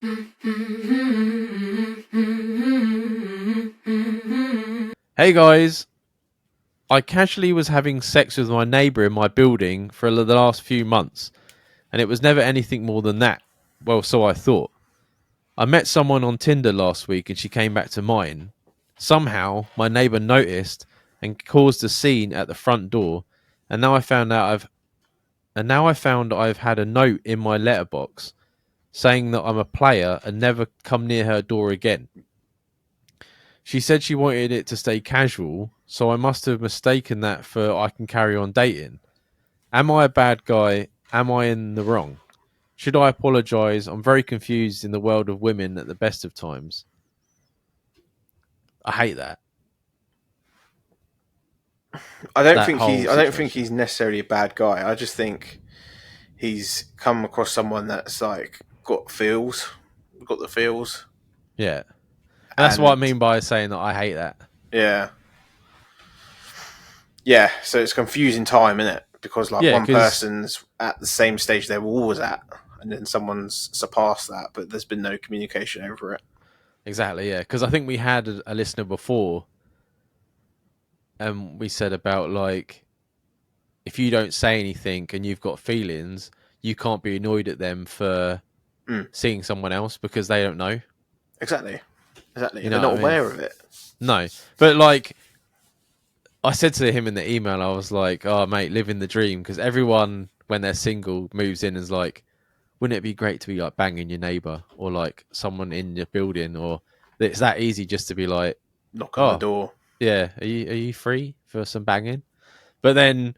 Hey guys, I casually was having sex with my neighbour in my building for the last few months, and it was never anything more than that. Well, so I thought. I met someone on Tinder last week and she came back to mine. Somehow, my neighbour noticed and caused a scene at the front door, and now I found I've had a note in my letterbox saying that I'm a player and never come near her door again. She said she wanted it to stay casual, so I must have mistaken that for I can carry on dating. Am I a bad guy? Am I in the wrong? Should I apologise? I'm very confused in the world of women at the best of times. I hate that. I don't That think whole he's. I don't think situation. he's necessarily a bad guy. I just think he's come across someone that's like got the feels, Yeah. And that's what I and mean by saying that I hate that. yeah, yeah. So it's confusing time, isn't it? Because like Yeah, one because person's at the same stage they were always at, and then someone's surpassed that, but there's been no communication over it. exactly, yeah. Because I think we had a listener before, and we said about like if you don't say anything and you've got feelings, you can't be annoyed at them for Mm, seeing someone else because they don't know. exactly, exactly. You They're know what not I mean? aware of it. No, but like I said to him in the email, I was like, "Oh, mate, living the dream." Because everyone, when they're single, moves in and is like, "Wouldn't it be great to be like banging your neighbor or like someone in your building?" Or it's that easy just to be like, Knock on the "Oh, door. yeah, are you free for some banging?" But then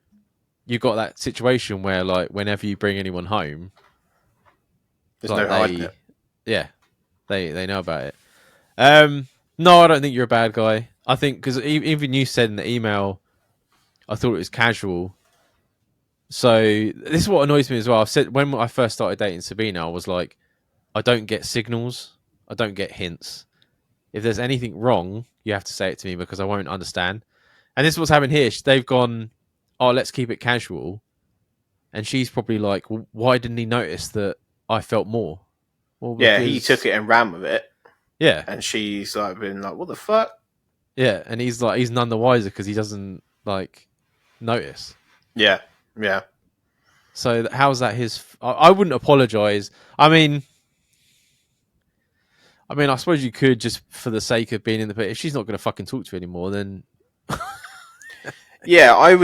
you got that situation where like whenever you bring anyone home, There's like no hiding it. yeah, they know about it. Um, no, I don't think you're a bad guy. I think because even you said in the email, I thought it was casual. So this is what annoys me as well. I've said when I first started dating Sabina, I was like, I don't get signals, I don't get hints. If there's anything wrong, you have to say it to me because I won't understand. And this is what's happened here. They've gone, oh, let's keep it casual, and she's probably like, well, why didn't he notice that I felt more? Well, Yeah, he took because it and ran with it, yeah, and she's like been like, "What the fuck?" yeah, and he's like, he's none the wiser because he doesn't like notice. Yeah, yeah. So how's that his? I wouldn't apologize. I mean, I suppose you could just for the sake of being in the. But if she's not going to fucking talk to you anymore, then Yeah, I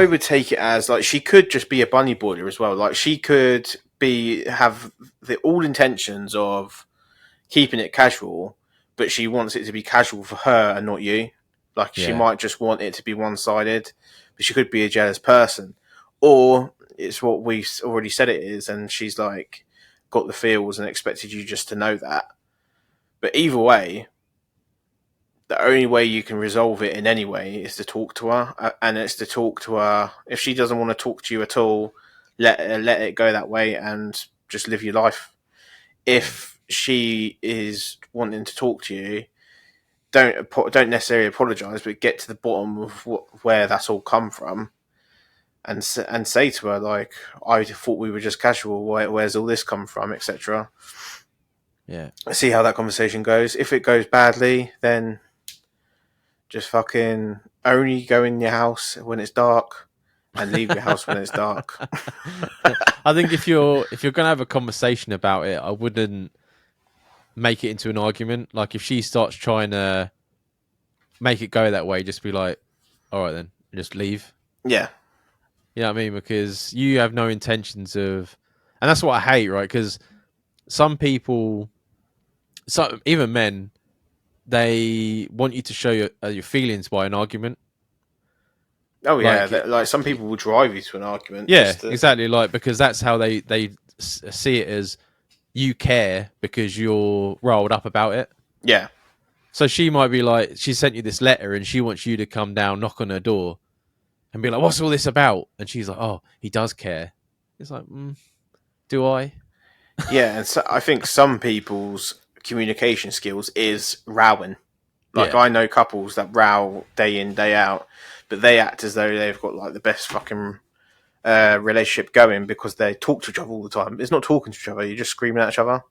would take it as like she could just be a bunny boiler as well. Like she could be have the all intentions of keeping it casual, but she wants it to be casual for her and not you. Like she yeah, might just want it to be one sided, but she could be a jealous person, or it's what we already said it is, and she's like got the feels and expected you just to know that. But either way, the only way you can resolve it in any way is to talk to her, and it's to talk to her. If she doesn't want to talk to you at all, let it go that way and just live your life. yeah, If she is wanting to talk to you, don't necessarily apologize, but get to the bottom of where that's all come from, and say to her like, I thought we were just casual. Where's all this come from, etc. yeah. See how that conversation goes. If it goes badly, then just fucking only go in your house when it's dark and leave your house when it's dark. I think if you're gonna have a conversation about it, I wouldn't make it into an argument. Like if she starts trying to make it go that way, just be like, all right then, just leave. Yeah, You know what I mean? Because you have no intentions of, and that's what I hate, right? Because some people, some even men, they want you to show your feelings by an argument. oh yeah. Like, Like some people will drive you to an argument yeah, just to. exactly. Like because that's how they see it as you care because you're riled up about it. Yeah, So she might be like, she sent you this letter and she wants you to come down, knock on her door, and be like, "What's all this about?" And she's like, "Oh, he does care." It's like, do I? yeah, and so I think some people's communication skills is rowing. Like Yeah, I know couples that row day in day out, but they act as though they've got like the best fucking relationship going because they talk to each other all the time. It's not talking to each other; you're just screaming at each other.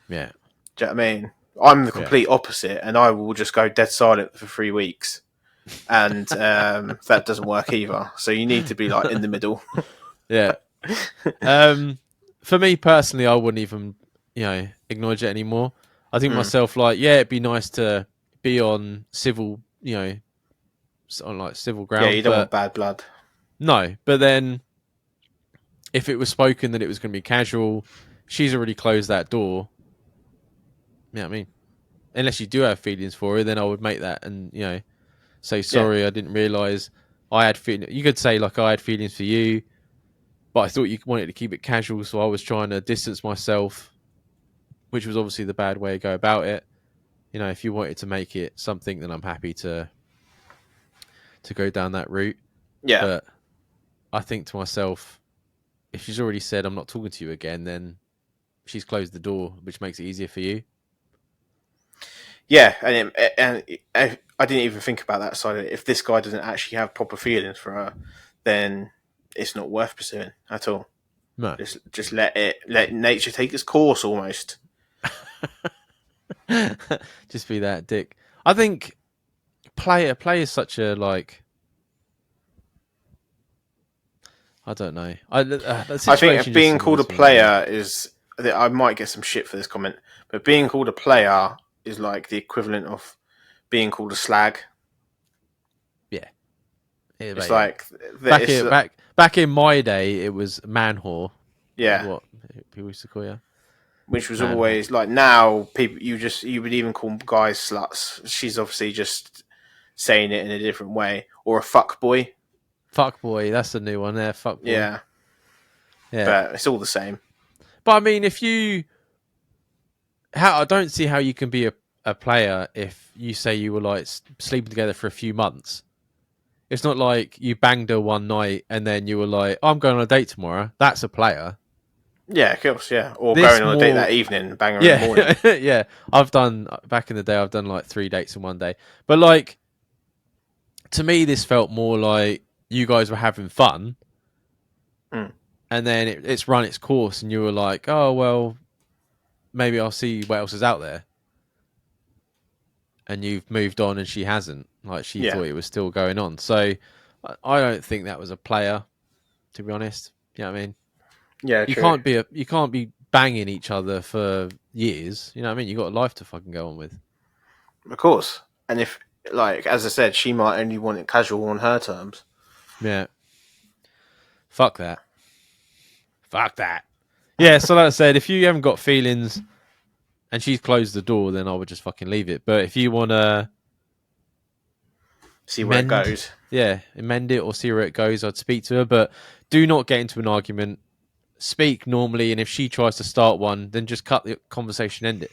yeah. Do you know what I mean? I'm the Yeah. complete opposite, and I will just go dead silent for 3 weeks, and that doesn't work either. So you need to be like in the middle. Yeah. Um, for me personally, I wouldn't even, acknowledge it anymore. I think Mm. myself, like, yeah, it'd be nice to be on civil, on like civil Yeah, ground, you don't want but bad blood. no. But then if it was spoken that it was going to be casual, she's already closed that door. Yeah, I mean, unless you do have feelings for her, then I would make that and say Yeah, sorry, I didn't realise I had feelings. You could say like I had feelings for you, but I thought you wanted to keep it casual, so I was trying to distance myself, which was obviously the bad way to go about it. If you wanted to make it something, then I'm happy to go down that route. yeah, But I think to myself, if she's already said I'm not talking to you again, then she's closed the door, which makes it easier for you. yeah. I didn't even think about that side of it. If this guy doesn't actually have proper feelings for her, then it's not worth pursuing at all. No. Just let nature take its course almost. Just be that dick. I think play is such a like. I don't know. The I think situation just being called a annoys me. Yeah. player is. I might get some shit for this comment, but being called a player is like the equivalent of being called a slag. Yeah. Yeah, It's but yeah. like it's Back in my day, it was man whore. Is yeah, what people used to call you. which was Man whore. always like now people you would even call guys sluts. She's obviously just saying it in a different way, or a fuck boy. Fuck boy. That's the new one there. Fuck boy. Yeah, Yeah. but it's all the same. But I mean, if you, I don't see how you can be a player if you say you were like sleeping together for a few months. It's not like you banged her one night and then you were like, oh, I'm going on a date tomorrow. That's a player. Yeah, of course, yeah. Or This going on a date that more, evening, bang her in the morning. yeah, yeah. I've done back in the day. I've done like 3 dates in one day. But like to me, this felt more like you guys were having fun, Mm. and then it's run its course, and you were like, oh well, maybe I'll see what else is out there. And you've moved on and she hasn't. Like she Yeah, thought it was still going on. So I don't think that was a player, to be honest. You know what I mean? yeah, You true. can't be banging each other for years. You know what I mean? You got a life to fucking go on with. Of course. And if, like, as I said, she might only want it casual on her terms. Yeah. Fuck that. Fuck that. Yeah, so like I said, if you haven't got feelings and she's closed the door, then I would just fucking leave it. But if you wanna See where it mend, goes. yeah, mend it or see where it goes, I'd speak to her. But do not get into an argument. Speak normally, and if she tries to start one, then just cut the conversation, end it.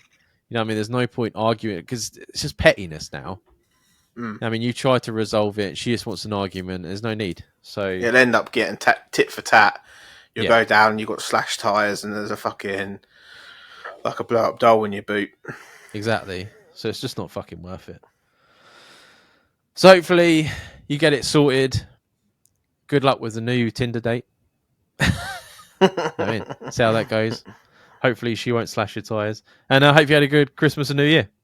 You know what I mean? There's no point arguing because it's just pettiness now. Mm. I mean, you try to resolve it, she just wants an argument. There's no need. So It'll end up getting tit for tat. You'll yeah, go down and you've got slashed tyres and there's a fucking, like a blow up doll in your boot. exactly. So it's just not fucking worth it. So hopefully you get it sorted. Good luck with the new Tinder date. I mean, see how that goes. Hopefully she won't slash your tyres. And I hope you had a good Christmas and New Year.